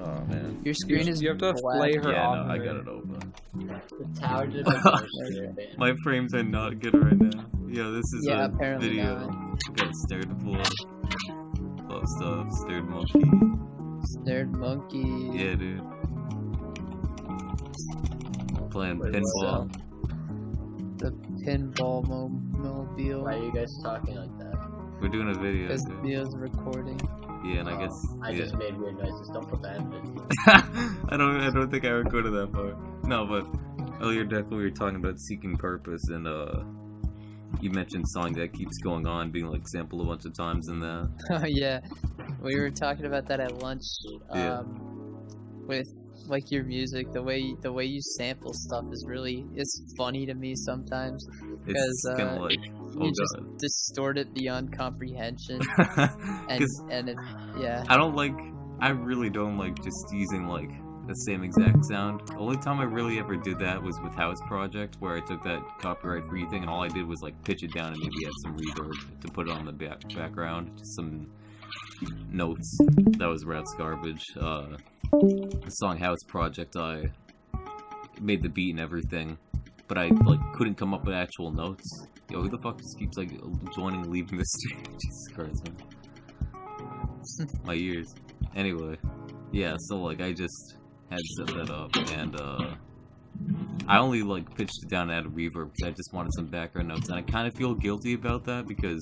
Oh man. Your screen is You have to black. flay her Yeah, off. no, I got it open. The tower just like My frames are not good right now. Yeah, this is a apparently video. not. We got Snared Fluff, Flufstuf, Snared Monkey. Snared Monkey. Yeah, dude. Playing pinball. The pinball mobile. Why are you guys talking like that? We're doing a video. Because Dude. Neal's recording. Yeah, and I guess. I Yeah. just made weird noises. Don't put that in video. I don't think I recorded that part. No, but earlier, Declan, we were talking about seeking purpose, and you mentioned song that keeps going on being like sampled a bunch of times in that. Yeah, we were talking about that at lunch. Yeah. With like your music, the way you sample stuff it's funny to me sometimes It's because kind of like, oh you just god. distort it beyond comprehension, and 'Cause yeah. I really don't like just using like the same exact sound. The only time I really ever did that was with House Project, where I took that copyright-free thing and all I did was like pitch it down and maybe add some reverb to put it on the background, just some notes. That was Rat's garbage. The song House Project, I made the beat and everything, but I like couldn't come up with actual notes. Yo, who the fuck just keeps like joining and leaving the stream? Jesus Christ, man. My ears. Anyway, yeah, so like I just had set that up, and I only like pitched it down and added reverb because I just wanted some background notes, and I kind of feel guilty about that because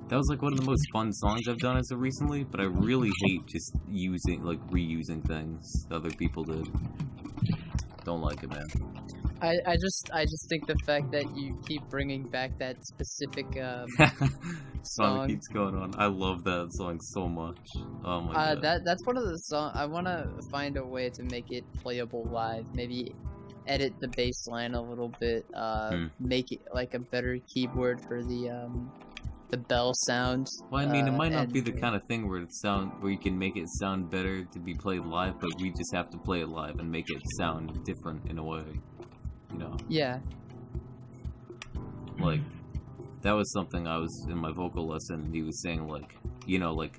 that was like one of the most fun songs I've done as of recently, but I really hate just reusing things that other people did. Don't like it, man. I just think the fact that you keep bringing back that specific Song song. keeps going on. I love that song so much. Oh my god. That's one of the songs. I want to find a way to make it playable live. Maybe edit the bass line a little bit. Make it like a better keyboard for the bell sound. Well, I mean, it might not be the kind of thing where you can make it sound better to be played live, but we just have to play it live and make it sound different in a way. You know? Yeah. Like, that was something I was in my vocal lesson, and he was saying, like, you know, like,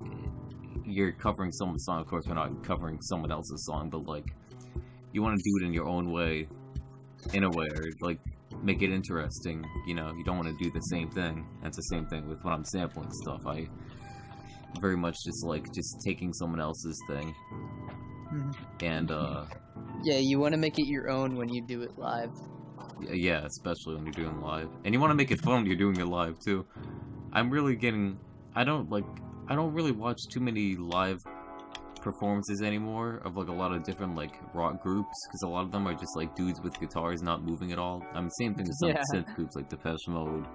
you're covering someone's song. Of course, we're not covering someone else's song, but, like, you want to do it in your own way, in a way, or, like, make it interesting. You know, you don't want to do the same thing. That's the same thing with when I'm sampling stuff. I very much just taking someone else's thing, and, Yeah, you want to make it your own when you do it live. yeah, especially when you're doing live. And you want to make it fun when you're doing it live, too. I'm really getting... I don't really watch too many live performances anymore of, like, a lot of different, like, rock groups, because a lot of them are just, like, dudes with guitars not moving at all. I mean, same thing with some synth groups, like Depeche Mode.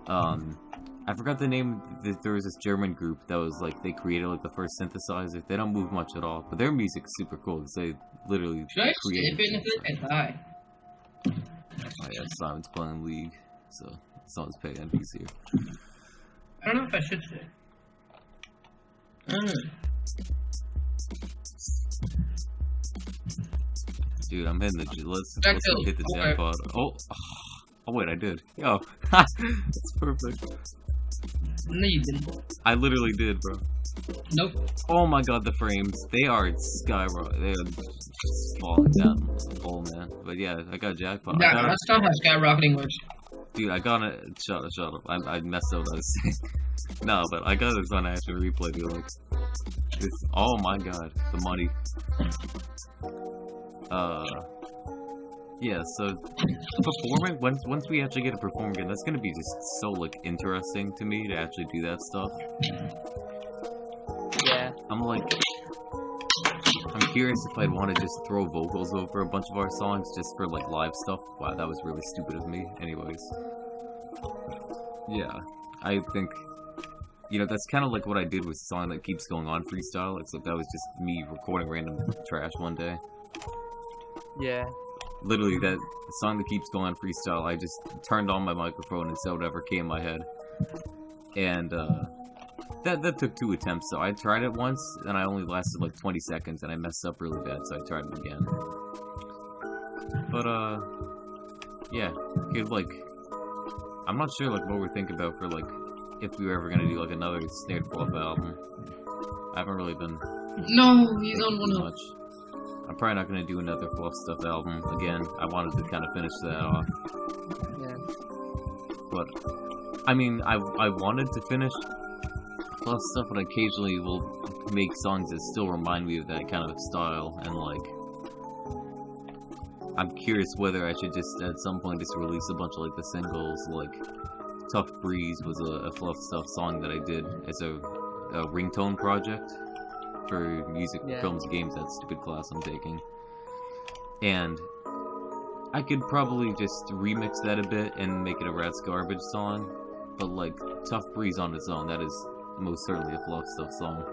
I forgot the name. There was this German group that was, like, they created, like, the first synthesizer. They don't move much at all, but their music's super cool, because they literally Should I created... skip it if I die? Oh yeah, Simon's playing League, so someone's paying NPC here. I don't know if I should stay. Dude, I'm hitting the... Let's hit the Okay. jackpot. Oh, wait, I did. Yo, that's perfect. No, you didn't. I literally did, bro. Nope. Oh my god, the frames. They are skyrocketing. They are just falling down the hole, man. But yeah, I got jackpot. Yeah, that's not how skyrocketing works. Dude, I got it. Shut up. I messed up what I was saying. No, but I got this on actual replay, dude. Like, it's, oh my god, the money. Yeah, so performing, once we actually get to perform again, that's gonna be just so, like, interesting to me to actually do that stuff. Yeah. I'm curious if I'd want to just throw vocals over a bunch of our songs just for, like, live stuff. Wow, that was really stupid of me. Anyways. Yeah, I think, you know, that's kind of like what I did with the song that keeps going on freestyle, except that was just me recording random trash one day. Yeah. Literally, the song that keeps going on freestyle, I just turned on my microphone and said whatever came in my head. And, that took 2 attempts, so I tried it once, and I only lasted like 20 seconds, and I messed up really bad, so I tried it again. But, yeah, like, I'm not sure, like, what we're thinking about for, like, if we were ever gonna do, like, another Snared Fluff album. I haven't really been No, he's on too one much. I'm probably not gonna do another Flufstuf album again. I wanted to kind of finish that off. Yeah. But, I mean, I wanted to finish Flufstuf, but occasionally will make songs that still remind me of that kind of style, and like, I'm curious whether I should just, at some point, just release a bunch of like the singles, like, Tough Breeze was a Flufstuf song that I did as a ringtone project for music, Yeah. films, games, that stupid class I'm taking. And I could probably just remix that a bit and make it a Rat's Garbage song, but like, Tough Breeze on its own, that is most certainly a Flufstuf song.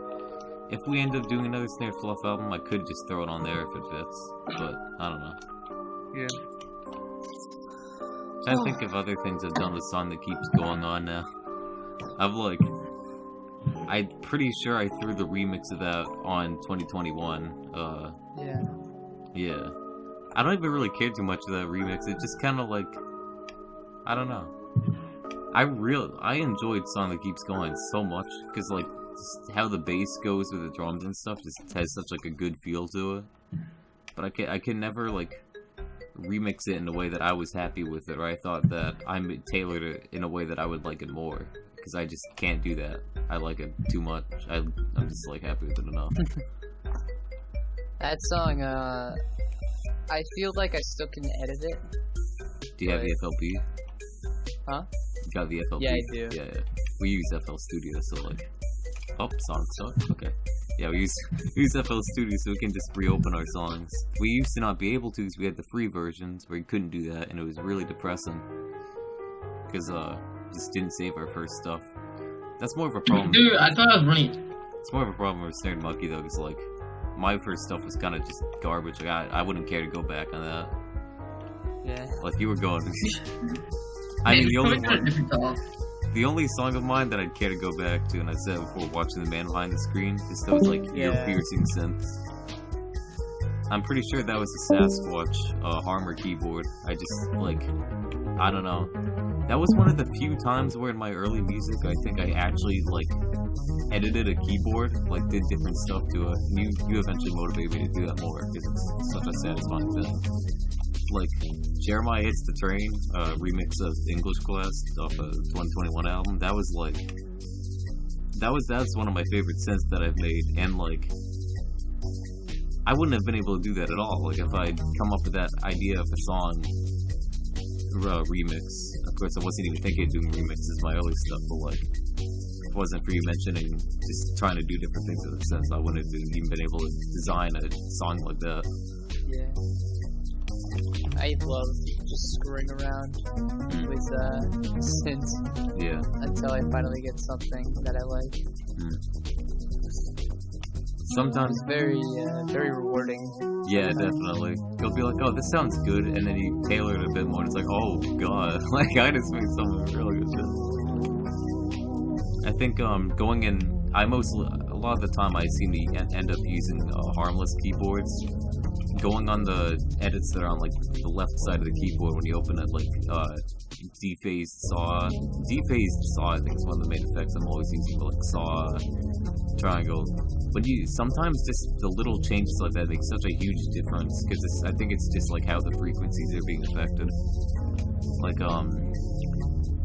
If we end up doing another Snared Fluff album, I could just throw it on there if it fits, but I don't know. Yeah. I think of other things I've done with Song That Keeps Going On now. I'm pretty sure I threw the remix of that on 2021. Yeah. Yeah. I don't even really care too much of that remix. It just kind of like, I don't know. I enjoyed Song That Keeps Going so much because like just how the bass goes with the drums and stuff just has such like a good feel to it. But I can never like remix it in a way that I was happy with it, or I thought that I tailored it in a way that I would like it more, because I just can't do that. I like it too much. I'm just like happy with it enough. That song, I feel like I still can edit it. Do you have the FLP? Huh? You got the FLP? Yeah, I do. Yeah. We use FL Studio, so like, song stuck. Okay. Yeah, we use FL Studio so we can just reopen our songs. We used to not be able to because we had the free versions where you couldn't do that, and it was really depressing. Because, just didn't save our first stuff. That's more of a problem. Dude, I thought I was running. It's more of a problem with Snared Monkey though, because like, my first stuff was kind of just garbage. Like, I wouldn't care to go back on that. Yeah. Like, you were going. I mean, Man, the only song of mine that I'd care to go back to, and I said before watching The Man Behind the Screen, just those like ear-piercing synths. I'm pretty sure that was a Sasquatch Harmer keyboard. I just, like, I don't know. That was one of the few times where in my early music I think I actually, like, edited a keyboard, like, did different stuff to it. And you eventually motivated me to do that more, because it's such a satisfying thing. Like, Jeremiah Hits the Train, remix of English Class off a 2021 album, that was like, that's one of my favorite synths that I've made, and like, I wouldn't have been able to do that at all, like, if I'd come up with that idea of a song, remix. Of course, I wasn't even thinking of doing remixes of my early stuff, but like, if it wasn't for you mentioning just trying to do different things with the synths, I wouldn't have even been able to design a song like that. Yeah. I love just screwing around with synths until I finally get something that I like. Sometimes it's very rewarding. Yeah, definitely. You'll be like, oh, this sounds good, and then you tailor it a bit more, and it's like, oh god, like I just made something really good shit. I think going in, a lot of the time I seem to end up using harmless keyboards. Going on the edits that are on like the left side of the keyboard when you open it, like dephased saw. Dephased saw, I think, is one of the main effects I'm always using, like saw, triangle. But sometimes just the little changes like that make such a huge difference, because I think it's just like how the frequencies are being affected. Like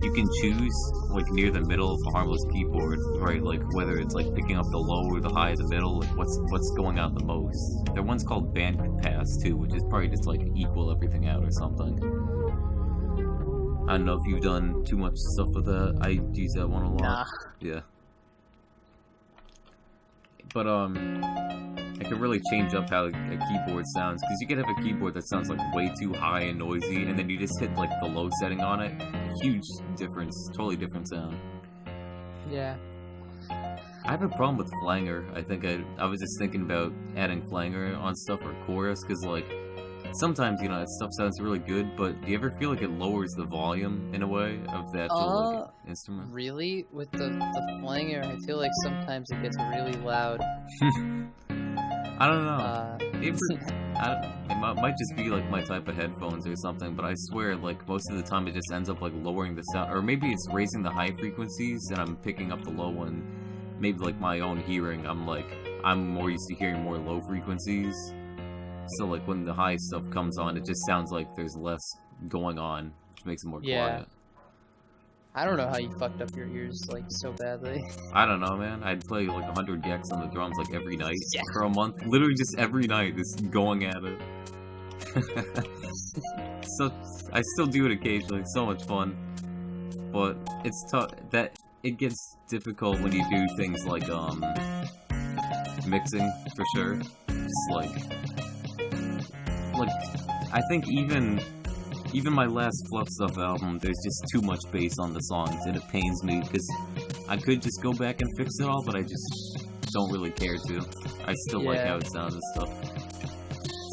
you can choose like near the middle of a harmless keyboard, right? Like whether it's like picking up the low or the high, the middle, like what's going out the most. There one's called band pass too, which is probably just like equal everything out or something. I don't know if you've done too much stuff with that. I use that one a lot. Nah. Yeah. But it can really change up how a keyboard sounds, because you could have a keyboard that sounds like way too high and noisy, and then you just hit like the low setting on it. Huge difference, totally different sound. Yeah. I have a problem with flanger. I think I was just thinking about adding flanger on stuff or chorus, because like sometimes that stuff sounds really good, but do you ever feel like it lowers the volume in a way of the actual instrument? Really? With the flanger, I feel like sometimes it gets really loud. I don't know. It might just be like my type of headphones or something, but I swear, like most of the time it just ends up like lowering the sound, or maybe it's raising the high frequencies and I'm picking up the low one maybe like my own hearing, I'm more used to hearing more low frequencies. So like when the high stuff comes on, it just sounds like there's less going on, which makes it more quiet. I don't know how you fucked up your ears like so badly. I don't know, man. I'd play like 100 gex on the drums like every night for a month. Literally just every night, just going at it. So I still do it occasionally. It's so much fun, but it's tough. That it gets difficult when you do things like mixing for sure. Just like I think even my last Flufstuf album, there's just too much bass on the songs, and it pains me because I could just go back and fix it all, but I just don't really care to. I still like how it sounds and stuff.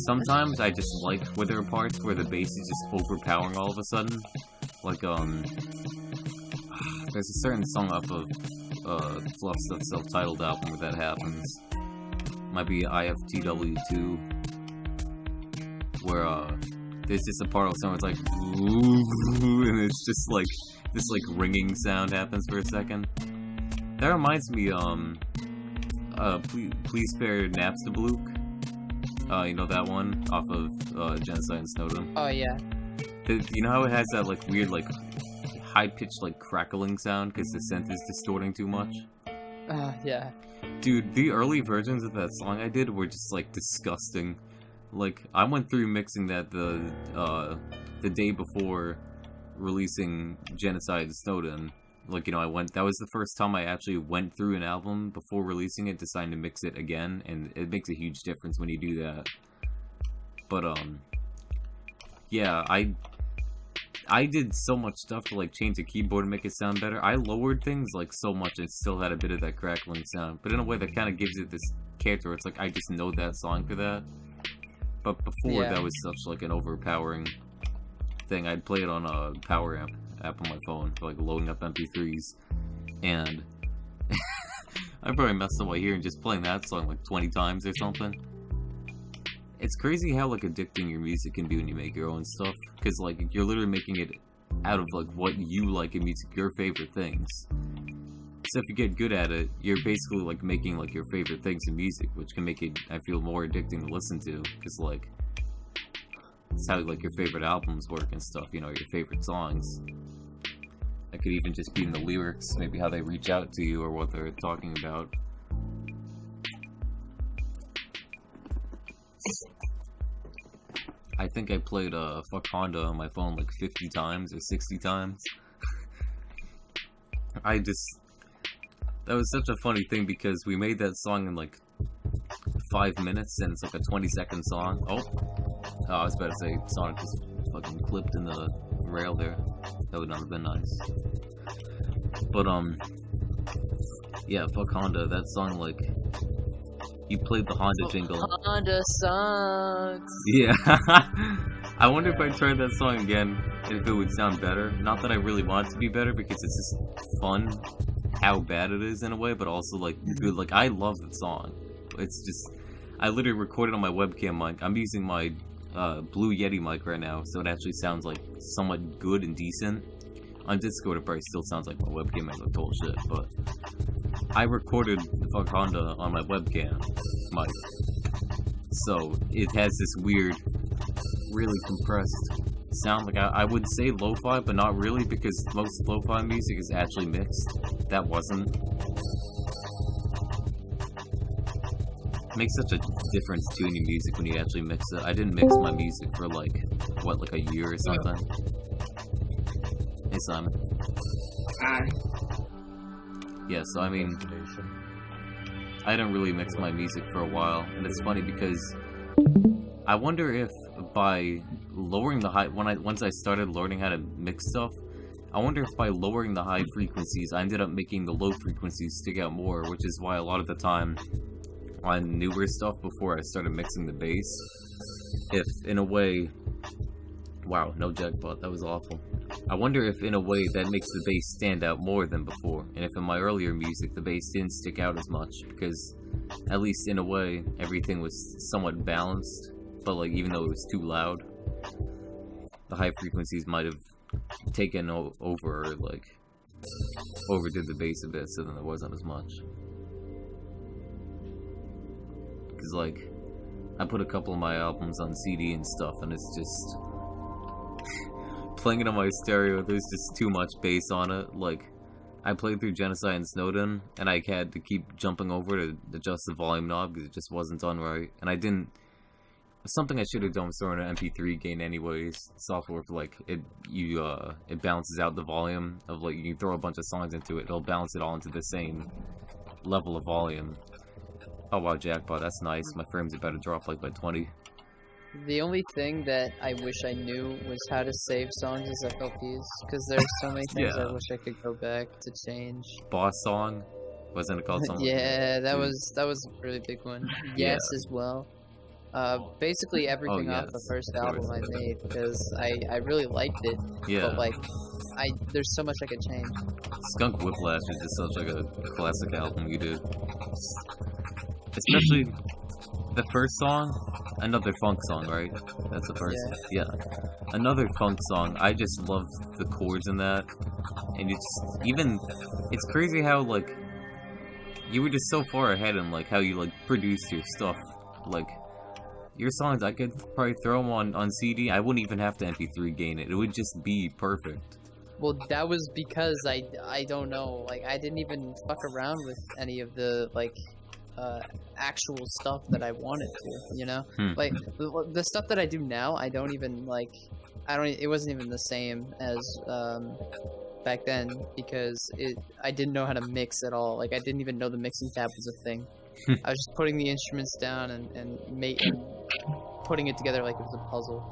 Sometimes I just like where there are parts where the bass is just overpowering all of a sudden. Like, there's a certain song off of Flufstuf's self-titled album where that happens. Might be IFTW2, where, there's just a part of the song where it's like, ooh, and it's just like, this like ringing sound happens for a second. That reminds me, Please Spare Napstablook. You know that one? Off of, Genocide and Snowden. Oh, yeah. You know how it has that like weird, like, high-pitched, like, crackling sound because the synth is distorting too much? Yeah. Dude, the early versions of that song I did were just, like, disgusting. Like, I went through mixing that the day before releasing Genocide and Snowden. Like, you know, that was the first time I actually went through an album before releasing it, deciding to mix it again, and it makes a huge difference when you do that. But, yeah, I did so much stuff to, like, change the keyboard and make it sound better. I lowered things, like, so much it still had a bit of that crackling sound, but in a way that kind of gives it this character where it's like, I just know that song for that. But before, that was such, like, an overpowering thing. I'd play it on a power amp app on my phone for, like, loading up MP3s, and I probably messed up my hearing just playing that song, like, 20 times or something. It's crazy how, like, addicting your music can be when you make your own stuff, because, like, you're literally making it out of, like, what you like in music, your favorite things. So if you get good at it, you're basically, like, making, like, your favorite things in music, which can make it, I feel, more addicting to listen to, because, like, it's how, like, your favorite albums work and stuff, you know, your favorite songs. It could even just be in the lyrics, maybe how they reach out to you or what they're talking about. I think I played Fuck Honda on my phone like 50 times or 60 times. That was such a funny thing because we made that song in like 5 minutes and it's like a 20-second song. Oh, I was about to say Sonic just fucking clipped in the rail there. That would not have been nice. But, yeah, Fuck Honda, that song, like, you played the Honda jingle. Honda sucks. Yeah. I wonder if I tried that song again, if it would sound better. Not that I really want it to be better, because it's just fun how bad it is in a way, but also, like, good. Like, I love the song. It's just, I literally recorded on my webcam mic. I'm using my Blue Yeti mic right now, so it actually sounds, like, somewhat good and decent. On Discord, it probably still sounds like my webcam mic like total shit, but I recorded the Fuck Honda on my webcam mic. So, it has this weird, really compressed sound. Like, I would say lo-fi, but not really, because most lo-fi music is actually mixed. That wasn't. It makes such a difference to any music when you actually mix it. I didn't mix my music for, like, what, like a year or something? Hey, Simon. Hi. Yeah, so, I mean, I didn't really mix my music for a while, and it's funny because I wonder if by lowering the high, once I started learning how to mix stuff, I wonder if by lowering the high frequencies, I ended up making the low frequencies stick out more, which is why a lot of the time on newer stuff before I started mixing the bass, if in a way, wow, no jackpot, that was awful. I wonder if in a way that makes the bass stand out more than before, and if in my earlier music the bass didn't stick out as much, because at least in a way everything was somewhat balanced, but like even though it was too loud, the high frequencies might have taken over, or like overdid the bass a bit, so then there wasn't as much. because like I put a couple of my albums on CD and stuff, and it's just playing it on my stereo. There's just too much bass on it. Like I played through Genocide and Snowden, and I had to keep jumping over to adjust the volume knob because it just wasn't done right, and I didn't. Something I should have done was throw in an MP3 gain anyways. Software for like it balances out the volume of like you can throw a bunch of songs into it. It'll balance it all into the same level of volume. Oh wow, jackpot! That's nice. My frames are about to drop like by 20. The only thing that I wish I knew was how to save songs as FLPs, because there's so many things I wish I could go back to change. Boss song, wasn't it called something? Yeah, that was a really big one. Yes, as well. Basically everything off the first album I made, because I really liked it. Yeah. But like, there's so much I could change. Skunk Whiplash is just such like a classic album you did. Especially the first song, another funk song, right? That's the first. Yeah. Another funk song. I just love the chords in that, and it's crazy how like you were just so far ahead in like how you like produced your stuff, like. Your songs, I could probably throw them on CD. I wouldn't even have to MP3 gain it. It would just be perfect. Well, that was because I don't know. Like, I didn't even fuck around with any of the, like, actual stuff that I wanted to, you know? Like, the stuff that I do now, I don't even, like, it wasn't even the same as, back then, because I didn't know how to mix at all. Like, I didn't even know the mixing tab was a thing. I was just putting the instruments down and putting it together like it was a puzzle.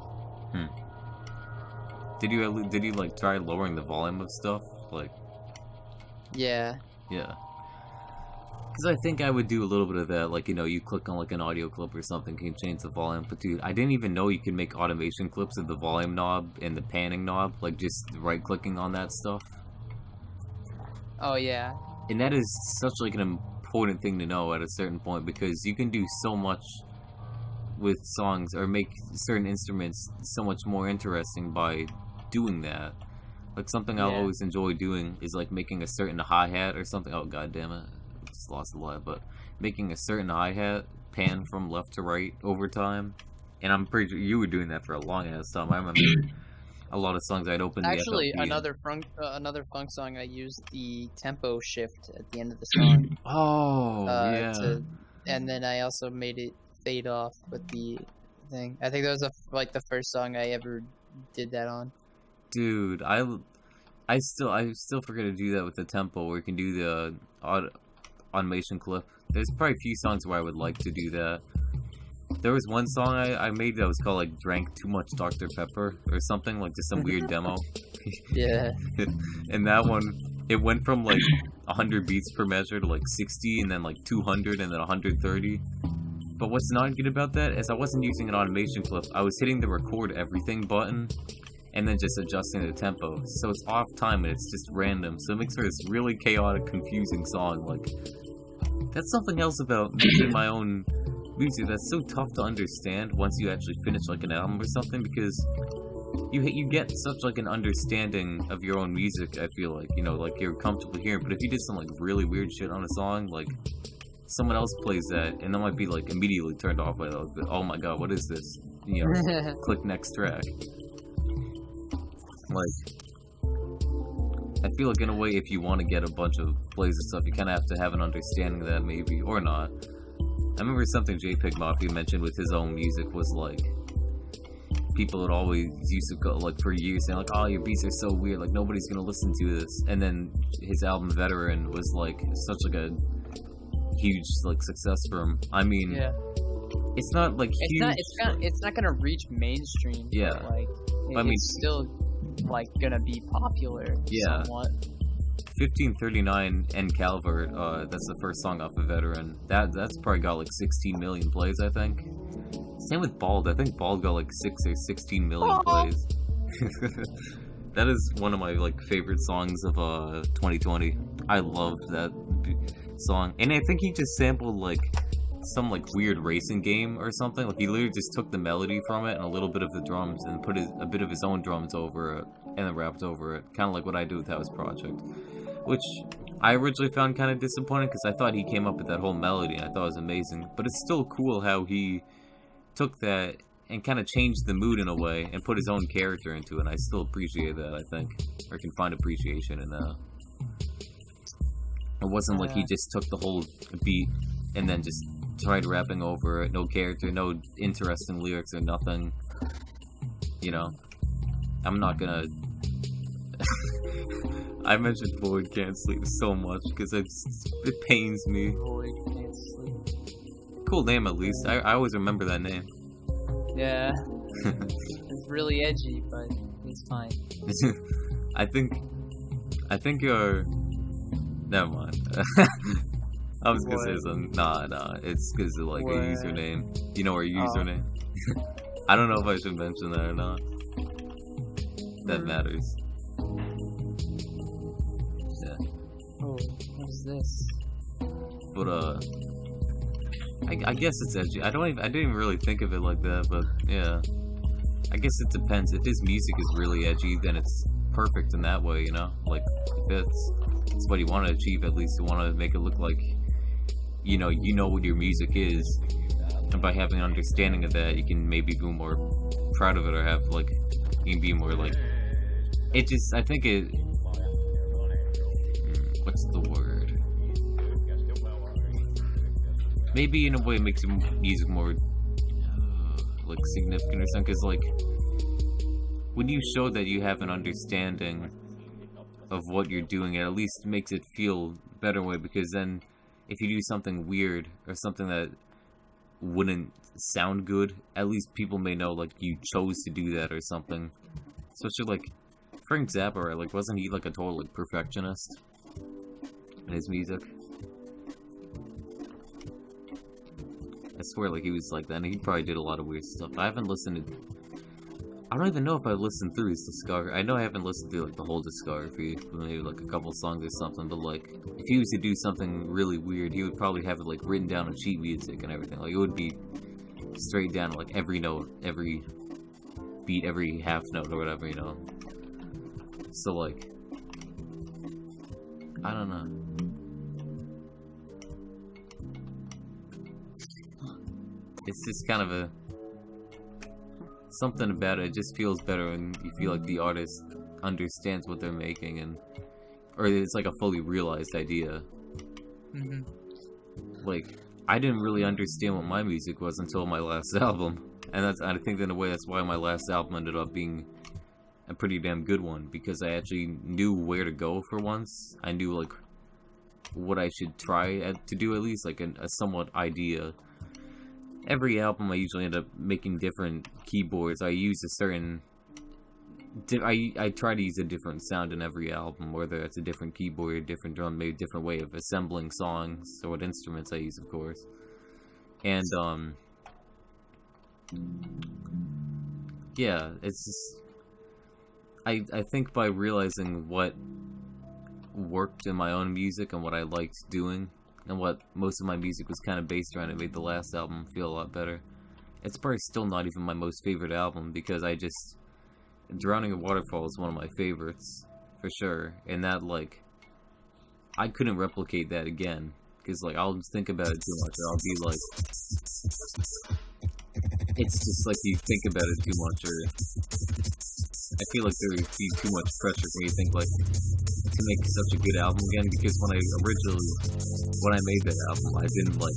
Did you like try lowering the volume of stuff? Like, yeah. Because I think I would do a little bit of that. Like, you know, you click on like an audio clip or something, can change the volume. But dude, I didn't even know you could make automation clips of the volume knob and the panning knob. Like just right clicking on that stuff. Oh yeah. And that is such like an important thing to know at a certain point, because you can do so much with songs or make certain instruments so much more interesting by doing that. Like something I'll always enjoy doing is like making a certain hi-hat or something. Oh god damn it, I just lost a lot. But making a certain hi-hat pan from left to right over time, and I'm pretty sure you were doing that for a long ass time. I remember a lot of songs I'd open actually the another funk song I used the tempo shift at the end of the song. And then I also made it fade off with the thing. I think that was like the first song I ever did that on. Dude, I still forget to do that with the tempo, where you can do the automation clip. There's probably a few songs where I would like to do that. There was one song I made that was called like Drank Too Much Dr. Pepper or something, like just some weird demo. Yeah. And that one, it went from like 100 beats per measure to like 60 and then like 200 and then 130. But what's not good about that is I wasn't using an automation clip. I was hitting the record everything button and then just adjusting the tempo. So it's off time and it's just random. So it makes for this really chaotic, confusing song. Like, that's something else about making my own music that's so tough to understand once you actually finish like an album or something, because you get such like an understanding of your own music. I feel like, you know, like you're comfortable hearing. But if you did some like really weird shit on a song, like someone else plays that and they might be like immediately turned off by that. Oh my god, what is this? You know, click next track. Like, I feel like in a way, if you want to get a bunch of plays and stuff, you kind of have to have an understanding of that, maybe, or not. I remember something JPEG Mafia mentioned with his own music was like, people had always used to go like for years saying like, oh, your beats are so weird, like nobody's gonna listen to this. And then his album Veteran was like such like a huge like success for him. I mean, it's not like huge. It's not gonna reach mainstream. Yeah, but, like it's still like gonna be popular. Somewhat. 1539 and Calvert, that's the first song off of Veteran. That's probably got like 16 million plays, I think. Same with Bald. I think Bald got like 6 or 16 million plays. That is one of my like favorite songs of 2020. I love that song, and I think he just sampled like some like weird racing game or something. Like he literally just took the melody from it and a little bit of the drums and put a bit of his own drums over it and then rapped over it, kind of like what I do with House Project. Which I originally found kind of disappointing because I thought he came up with that whole melody and I thought it was amazing. But it's still cool how he took that and kind of changed the mood in a way and put his own character into it. And I still appreciate that, I think. Or can find appreciation in that. It wasn't like he just took the whole beat and then just tried rapping over it. No character, no interesting lyrics or nothing. You know? I'm not gonna... I mentioned Void Can't Sleep so much because it pains me. Void Can't Sleep. Cool name, at least. I always remember that name. Yeah. It's really edgy, but it's fine. I think you're... Never mind. I was gonna say something. Nah. It's because of like a username. You know our username? I don't know if I should mention that or not. That matters. Oh, what's this? But I guess it's edgy. I didn't even really think of it like that, but yeah. I guess it depends. If his music is really edgy, then it's perfect in that way, you know? Like, if it's what you want to achieve, at least you want to make it look like, you know what your music is. And by having an understanding of that, you can maybe be more proud of it, or have, like, you can be more, like, it just, I think it, what's the word? Maybe in a way it makes your music more, like, significant or something, because, like, when you show that you have an understanding of what you're doing, it at least makes it feel better way, because then, if you do something weird, or something that wouldn't sound good, at least people may know, like, you chose to do that or something. Especially, like, Frank Zappa, like, wasn't he, like, a total, like, perfectionist in his music? I swear, like, he was like that, and he probably did a lot of weird stuff. I haven't listened to... I don't even know if I listened through his discography. I know I haven't listened through, like, the whole discography, maybe, like, a couple songs or something, but, like, if he was to do something really weird, he would probably have it, like, written down on sheet music and everything. Like, it would be straight down, like, every note, every beat, every half note or whatever, you know? So, like, I don't know. It's just kind of a... something about it just feels better when you feel like the artist understands what they're making, and... or it's like a fully realized idea. Mm-hmm. Like, I didn't really understand what my music was until my last album. And I think in a way that's why my last album ended up being a pretty damn good one, because I actually knew where to go for once. I knew, like, what I should try to do, at least, like, a somewhat idea. Every album I usually end up making different keyboards. I use a certain... I try to use a different sound in every album, whether it's a different keyboard, a different drum, maybe a different way of assembling songs, or what instruments I use, of course. And, yeah, it's just... I think by realizing what worked in my own music and what I liked doing, and what most of my music was kind of based around, it made the last album feel a lot better. It's probably still not even my most favorite album, because I just... Drowning in Waterfall is one of my favorites, for sure. And that, like... I couldn't replicate that again, because, like, I'll just think about it too much, or I'll be like... It's just like you think about it too much, or... I feel like there would be too much pressure for me to think, like, to make such a good album again, because when I made that album, I didn't, like,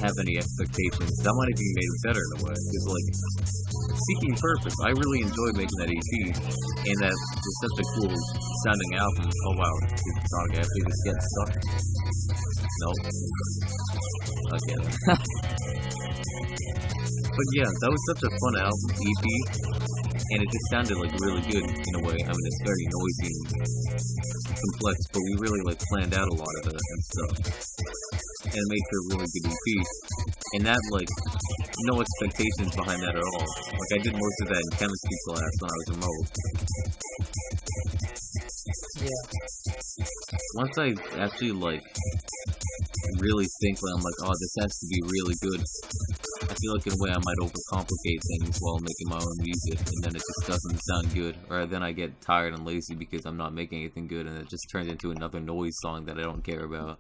have any expectations. That might have even made it better in a way, because, like, Seeking Purpose, I really enjoyed making that EP, and that was such a cool sounding album. Oh wow, this song actually just gets stuck. Nope. Okay. But yeah, that was such a fun album, EP. And it just sounded, like, really good in a way. I mean, it's very noisy and complex, but we really, like, planned out a lot of it and stuff. And it made for a really good EP. And that, like, no expectations behind that at all. Like, I did most of that in chemistry class when I was remote. Yeah. Once I actually, like, really think, like, I'm like, oh, this has to be really good, I feel like in a way I might overcomplicate things while making my own music, and then it just doesn't sound good. Or then I get tired and lazy because I'm not making anything good, and it just turns into another noise song that I don't care about.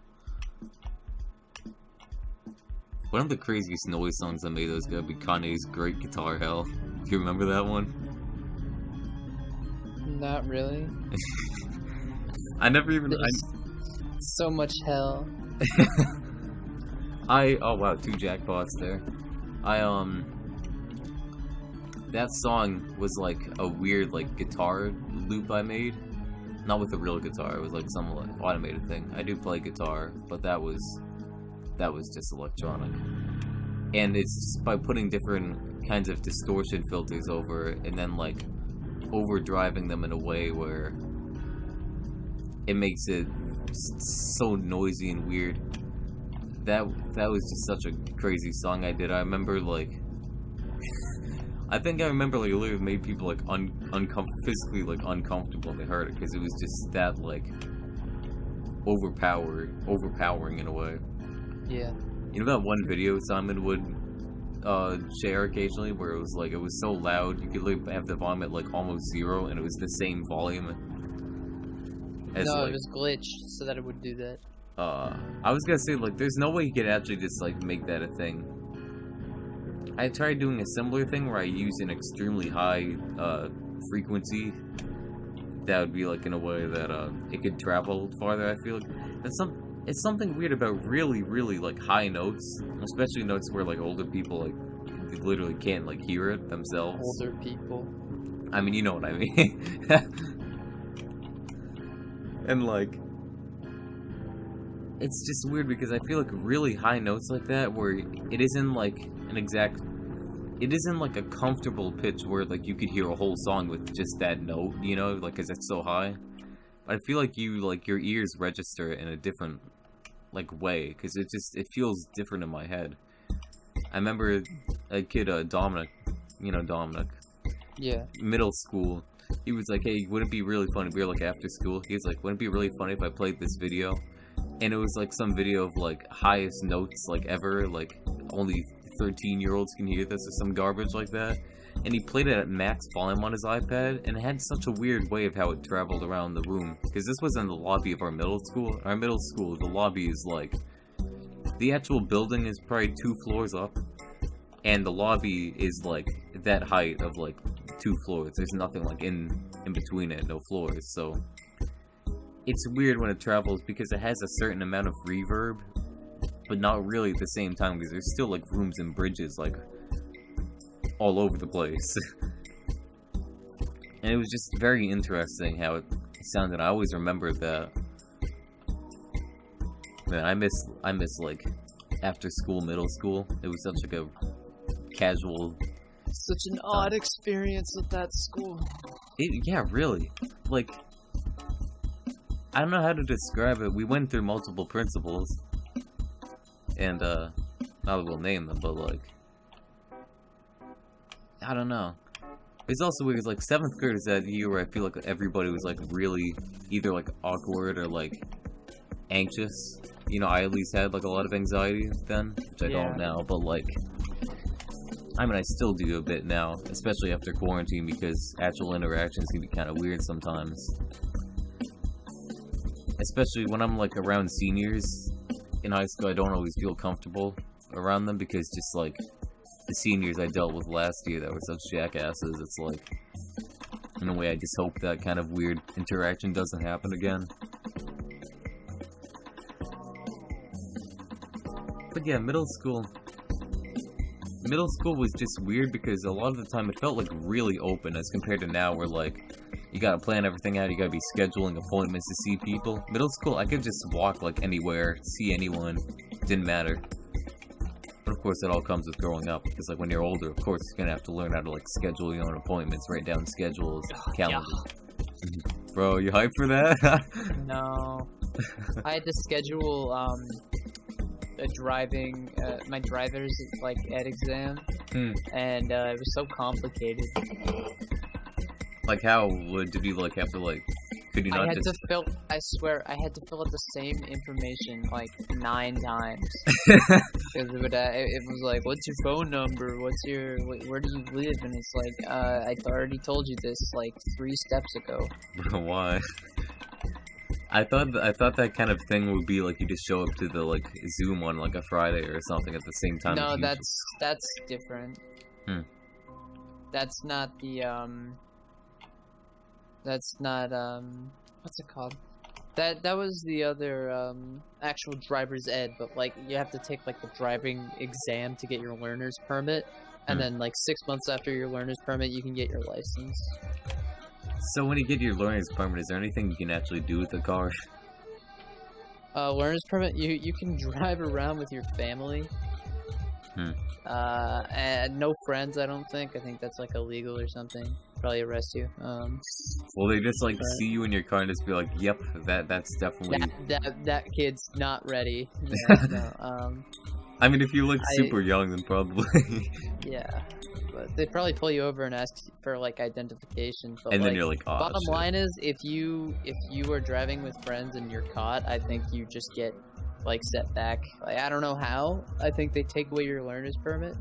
One of the craziest noise songs I made was gotta be Kanye's Great Guitar Hell. Do you remember that one? Not really. I never even... So much hell. Oh wow, 2 jackpots there. That song was like a weird like guitar loop I made. Not with a real guitar, it was like some like automated thing. I do play guitar, but that was just electronic. And it's just by putting different kinds of distortion filters over it, and then like overdriving them in a way where it makes it so noisy and weird. That was just such a crazy song I did. I remember like I think I remember like it literally made people like physically like uncomfortable when they heard it, because it was just that like overpowering in a way. Yeah. You know that one video Simon would share occasionally where it was so loud you could like have the volume at like almost 0 and it was the same volume as No, like, it was glitched so that it would do that. I was gonna say like there's no way you could actually just like make that a thing. I tried doing a similar thing where I used an extremely high frequency that would be like in a way that it could travel farther. I feel like it's something weird about really like high notes, especially notes where like older people like they literally can't like hear it themselves. Older people. I mean, you know what I mean. And like it's just weird because I feel like really high notes like that where it isn't like a comfortable pitch where like you could hear a whole song with just that note, you know, like because it's so high. I feel like your ears register it in a different like way, because it feels different in my head. I remember a kid, Dominic, you know Dominic. Yeah. Middle school. He was like, hey, wouldn't it be really funny? We were like after school. He was like, wouldn't it be really funny if I played this video? And it was like some video of like highest notes like ever, like only 13-year-olds can hear this or some garbage like that. And he played it at max volume on his iPad, and it had such a weird way of how it traveled around the room. Because this was in the lobby of our middle school. Our middle school, the lobby is like, the actual building is probably 2 floors up, and the lobby is like that height of like 2 floors. There's nothing like in between it, no floors. So it's weird when it travels because it has a certain amount of reverb, but not really at the same time, because there's still like rooms and bridges like all over the place. And it was just very interesting how it sounded. I always remember that. Man, I miss like after school, middle school. It was such like a casual. Such an odd experience at that school. Yeah, really. Like, I don't know how to describe it. We went through multiple principals, and not that we'll name them, but like, I don't know. It's also weird, because like 7th grade is that year where I feel like everybody was like really either like awkward or like anxious. You know, I at least had like a lot of anxiety then, which I don't now, but like, I mean, I still do a bit now, especially after quarantine, because actual interactions can be kind of weird sometimes. Especially when I'm like around seniors in high school, I don't always feel comfortable around them, because just like the seniors I dealt with last year that were such jackasses, it's like, in a way, I just hope that kind of weird interaction doesn't happen again. But yeah, middle school was just weird because a lot of the time it felt like really open as compared to now, where like you gotta plan everything out, you gotta be scheduling appointments to see people. Middle school, I could just walk like anywhere, see anyone, didn't matter. But of course, it all comes with growing up, because like when you're older, of course, you're gonna have to learn how to like schedule your own appointments, write down schedules, calendars. Yeah. Bro, you hyped for that? No. I had to schedule my driver's like ed exam, and it was so complicated. Like how did you like have to like Could you I not had just... to fill. I swear, I had to fill out the same information like 9 times. It was like, "What's your phone number? Where do you live?" And it's like, I already told you this like 3 steps ago. Bro, why? I thought that kind of thing would be like you just show up to the like Zoom on like a Friday or something at the same time. No, as that's different. That's not the That's not what's it called? That was the other actual driver's ed, but like you have to take like the driving exam to get your learner's permit, and then like 6 months after your learner's permit, you can get your license. So when you get your learner's permit, is there anything you can actually do with the car? Learner's permit, you can drive around with your family. And no friends, I don't think. I think that's like illegal or something. Probably arrest you. Well, they just like see you in your car and just be like, "Yep, that's definitely that kid's not ready." No. I mean, if you look super young, then probably. Yeah, but they probably pull you over and ask for like identification. But, and like, then you're like, "Oh, bottom shit." line is, if you are driving with friends and you're caught, I think you just get like set back. Like, I don't know how. I think they take away your learner's permit.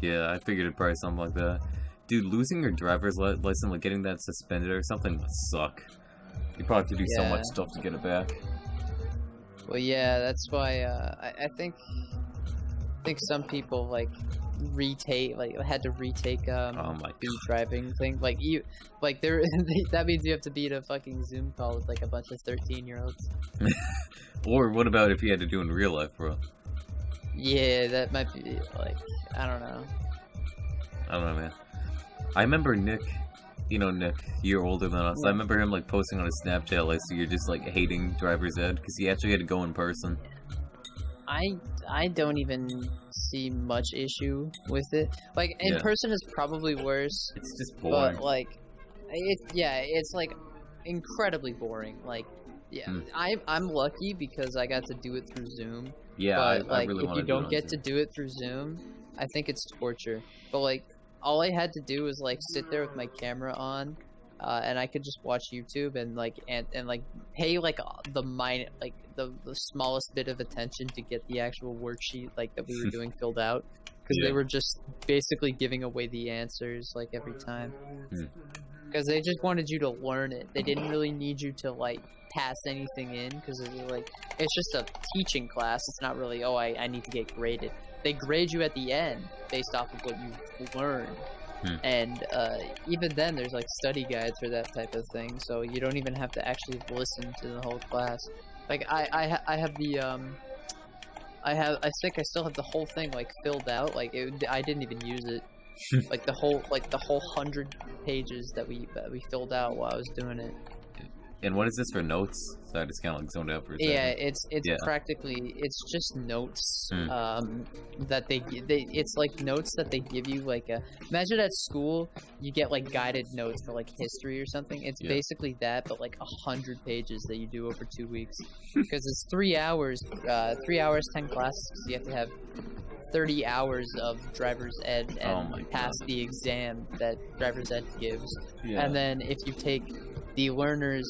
Yeah, I figured it'd probably something like that. Dude, losing your driver's license, like getting that suspended or something would suck. You probably have to do so much stuff to get it back. Well, yeah, that's why I think some people like had to retake speed driving thing. Like that means you have to be in a fucking Zoom call with like a bunch of 13-year-olds. Or what about if you had to do it in real life, bro? Yeah, that might be like, I don't know. I don't know, man. I remember Nick, you know Nick, you're older than us. Yeah. I remember him like posting on his Snapchat like, so you're just like hating driver's ed because he actually had to go in person. I don't even see much issue with it. Like in person is probably worse. It's just boring. But like, it's like incredibly boring. Like, I'm lucky because I got to do it through Zoom. Yeah, but I really if want you don't get to do it through Zoom, I think it's torture. But like, all I had to do was like sit there with my camera on, and I could just watch YouTube and like pay like the smallest bit of attention to get the actual worksheet like that we were doing filled out, because they were just basically giving away the answers like every time. Because they just wanted you to learn it. They didn't really need you to like pass anything in, because it's just a teaching class. It's not really, oh, I need to get graded. They grade you at the end based off of what you learned. And even then, there's like study guides for that type of thing, so you don't even have to actually listen to the whole class. Like I have the I think I still have the whole thing like filled out. Like I didn't even use it. like the whole 100 pages that we filled out while I was doing it. And what is this for notes? So I just kind of like zoned out for a second. Yeah, it's practically, it's just notes that it's like notes that they give you. Like imagine at school you get like guided notes for like history or something. It's basically that, but like 100 pages that you do over 2 weeks, because it's 3 hours, 10 classes, because you have to have 30 hours of driver's ed and pass the exam that driver's ed gives. And then if you take the learner's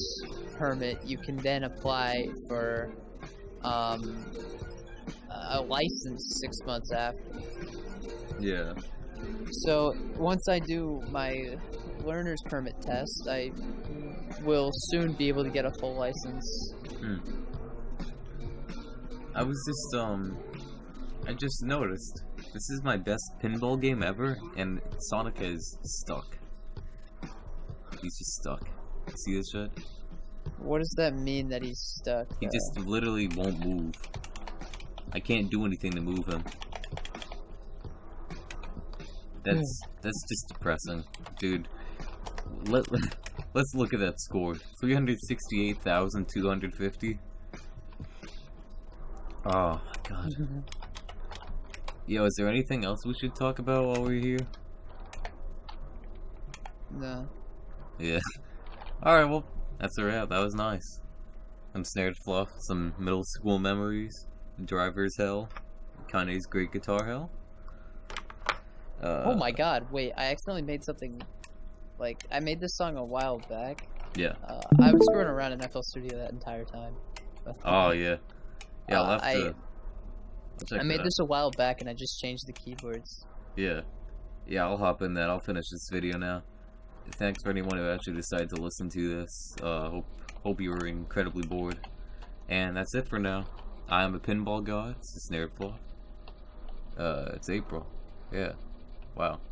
permit, you can then apply for a license 6 months after. Yeah. So once I do my learner's permit test, I will soon be able to get a full license. I was just I just noticed this is my best pinball game ever, and Sonic is stuck. He's just stuck. See this shit? What does that mean that he's stuck? He just literally won't move. I can't do anything to move him. That's just depressing, dude. Let's look at that score. 368,250. Oh my god. Yo, is there anything else we should talk about while we're here? No. Yeah. Alright, well, that's a wrap. That was nice. Some Snared Fluff, some middle school memories, driver's hell, Kanye's great guitar hell. Oh my god, wait, I accidentally made something, like, I made this song a while back, Yeah. I was screwing around in FL Studio that entire time. Oh yeah. Yeah, I'll have to. I'll check I made that this a while back, and I just changed the keyboards. out. Yeah. Yeah, I'll hop in that. I'll finish this video now. Thanks for anyone who actually decided to listen to this. Hope you were incredibly bored. And that's it for now. I am a pinball god. It's the Snared Fluff. It's April. Yeah. Wow.